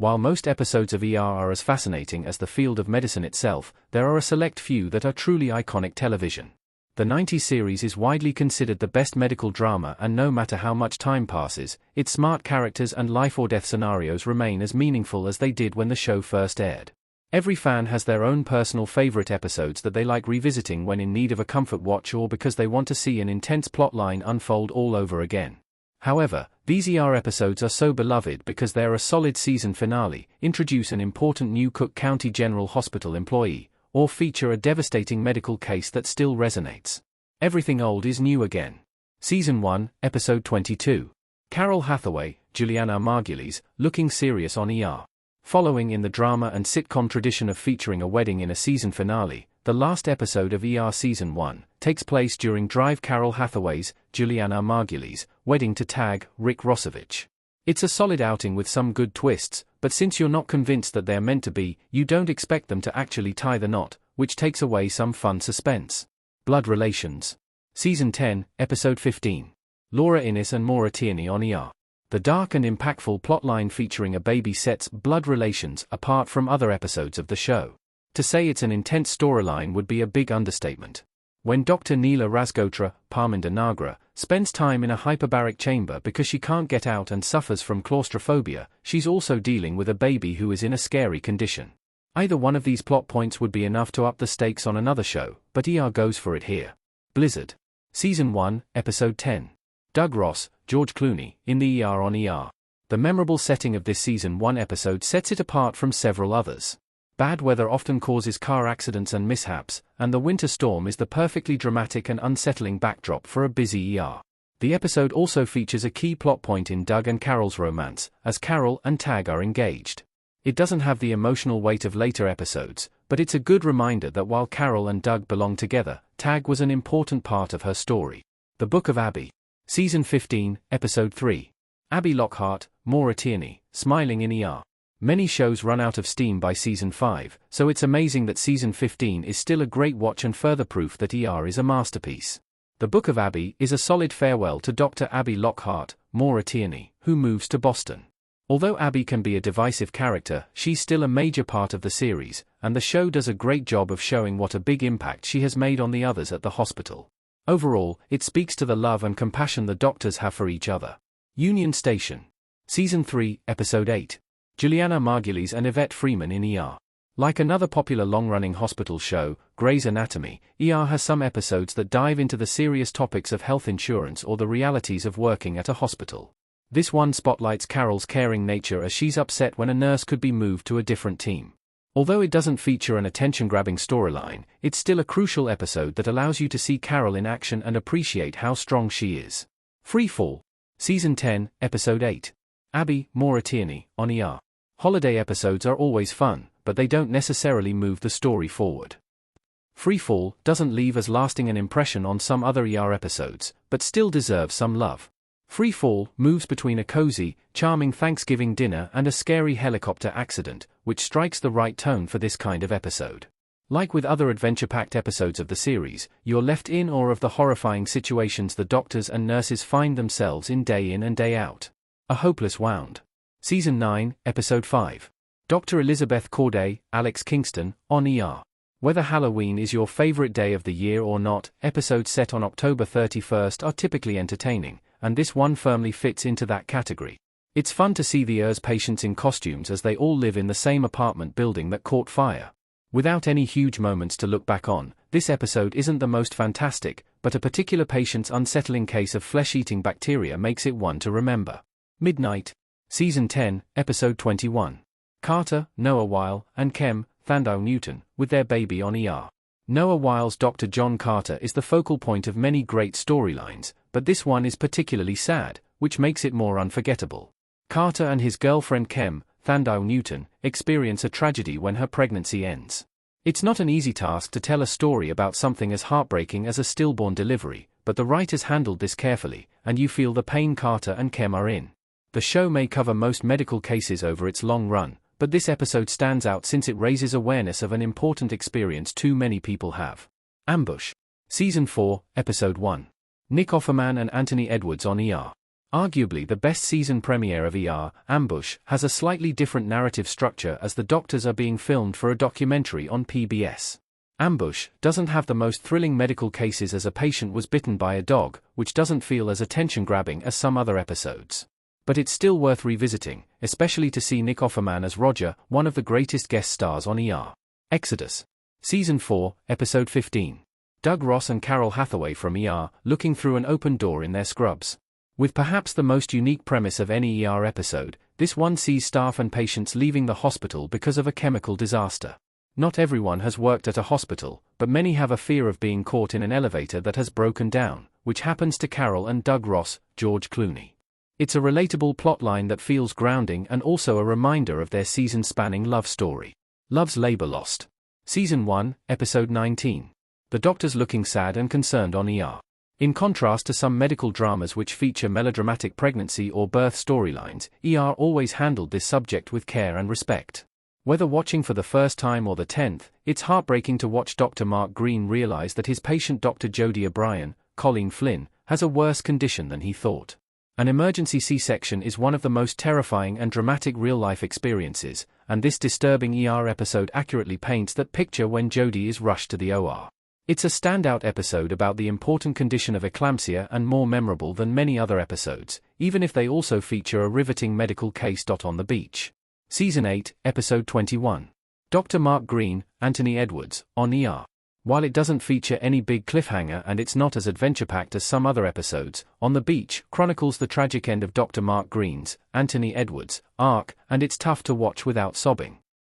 While most episodes of ER are as fascinating as the field of medicine itself, there are a select few that are truly iconic television. The 90s series is widely considered the best medical drama, and no matter how much time passes, its smart characters and life-or-death scenarios remain as meaningful as they did when the show first aired. Every fan has their own personal favorite episodes that they like revisiting when in need of a comfort watch or because they want to see an intense plotline unfold all over again. However, these ER episodes are so beloved because they're a solid season finale, introduce an important new Cook County General Hospital employee, or feature a devastating medical case that still resonates. Everything old is new again. Season 1, Episode 22. Carol Hathaway, Juliana Margulies, looking serious on ER. Following in the drama and sitcom tradition of featuring a wedding in a season finale, the last episode of ER Season 1 takes place during Drive Carol Hathaway's, Juliana Margulies, wedding to tag, Rick Rossovich. It's a solid outing with some good twists, but since you're not convinced that they're meant to be, you don't expect them to actually tie the knot, which takes away some fun suspense. Blood Relations. Season 10, Episode 15. Laura Innes and Maura Tierney on ER. The dark and impactful plotline featuring a baby sets Blood Relations apart from other episodes of the show. To say it's an intense storyline would be a big understatement. When Dr. Neela Rasgotra, Parminder Nagra, spends time in a hyperbaric chamber because she can't get out and suffers from claustrophobia, she's also dealing with a baby who is in a scary condition. Either one of these plot points would be enough to up the stakes on another show, but ER goes for it here. Blizzard. Season 1, Episode 10. Doug Ross, George Clooney, in the ER on ER. The memorable setting of this Season 1 episode sets it apart from several others. Bad weather often causes car accidents and mishaps, and the winter storm is the perfectly dramatic and unsettling backdrop for a busy ER. The episode also features a key plot point in Doug and Carol's romance, as Carol and Tag are engaged. It doesn't have the emotional weight of later episodes, but it's a good reminder that while Carol and Doug belong together, Tag was an important part of her story. The Book of Abby. Season 15, Episode 3. Abby Lockhart, Maura Tierney, smiling in ER. Many shows run out of steam by Season 5, so it's amazing that Season 15 is still a great watch and further proof that ER is a masterpiece. The Book of Abby is a solid farewell to Dr. Abby Lockhart, Maura Tierney, who moves to Boston. Although Abby can be a divisive character, she's still a major part of the series, and the show does a great job of showing what a big impact she has made on the others at the hospital. Overall, it speaks to the love and compassion the doctors have for each other. Union Station. Season 3, Episode 8. Juliana Margulies and Yvette Freeman in ER. Like another popular long-running hospital show, Grey's Anatomy, ER has some episodes that dive into the serious topics of health insurance or the realities of working at a hospital. This one spotlights Carol's caring nature as she's upset when a nurse could be moved to a different team. Although it doesn't feature an attention-grabbing storyline, it's still a crucial episode that allows you to see Carol in action and appreciate how strong she is. Freefall. Season 10, Episode 8. Abby, Maura Tierney, on ER. Holiday episodes are always fun, but they don't necessarily move the story forward. Freefall doesn't leave as lasting an impression on some other ER episodes, but still deserves some love. Freefall moves between a cozy, charming Thanksgiving dinner and a scary helicopter accident, which strikes the right tone for this kind of episode. Like with other adventure-packed episodes of the series, you're left in awe of the horrifying situations the doctors and nurses find themselves in and day out. A Hopeless Wound. Season 9, Episode 5. Dr. Elizabeth Corday, Alex Kingston, on ER. Whether Halloween is your favorite day of the year or not, episodes set on October 31st are typically entertaining, and this one firmly fits into that category. It's fun to see the ER's patients in costumes as they all live in the same apartment building that caught fire. Without any huge moments to look back on, this episode isn't the most fantastic, but a particular patient's unsettling case of flesh-eating bacteria makes it one to remember. Midnight. Season 10, Episode 21. Carter, Noah Weil, and Kem, Thandau Newton, with their baby on ER. Noah Weil's Dr. John Carter is the focal point of many great storylines, but this one is particularly sad, which makes it more unforgettable. Carter and his girlfriend Kem, Thandau Newton, experience a tragedy when her pregnancy ends. It's not an easy task to tell a story about something as heartbreaking as a stillborn delivery, but the writers handled this carefully, and you feel the pain Carter and Kem are in. The show may cover most medical cases over its long run, but this episode stands out since it raises awareness of an important experience too many people have. Ambush. Season 4, Episode 1. Nick Offerman and Anthony Edwards on ER. Arguably the best season premiere of Ambush has a slightly different narrative structure as the doctors are being filmed for a documentary on PBS. Ambush doesn't have the most thrilling medical cases as a patient was bitten by a dog, which doesn't feel as attention-grabbing as some other episodes. But it's still worth revisiting, especially to see Nick Offerman as Roger, one of the greatest guest stars on Exodus. Season 4, Episode 15. Doug Ross and Carol Hathaway from looking through an open door in their scrubs. With perhaps the most unique premise of any episode, this one sees staff and patients leaving the hospital because of a chemical disaster. Not everyone has worked at a hospital, but many have a fear of being caught in an elevator that has broken down, which happens to Carol and Doug Ross, George Clooney. It's a relatable plotline that feels grounding and also a reminder of their season-spanning love story. Love's Labor Lost. Season 1, Episode 19. The doctor's looking sad and concerned on In contrast to some medical dramas which feature melodramatic pregnancy or birth storylines, always handled this subject with care and respect. Whether watching for the first time or the 10th, it's heartbreaking to watch Dr. Mark Green realize that his patient Dr. Jodie O'Brien, Colleen Flynn, has a worse condition than he thought. An emergency C-section is one of the most terrifying and dramatic real-life experiences, and this disturbing episode accurately paints that picture when Jodie is rushed to the OR. It's a standout episode about the important condition of eclampsia and more memorable than many other episodes, even if they also feature a riveting medical case. On the beach. Season 8, Episode 21. Dr. Mark Green, Anthony Edwards, on While it doesn't feature any big cliffhanger and it's not as adventure-packed as some other episodes, On the Beach chronicles the tragic end of Dr. Mark Green's, Anthony Edwards, arc, and it's tough to watch without sobbing.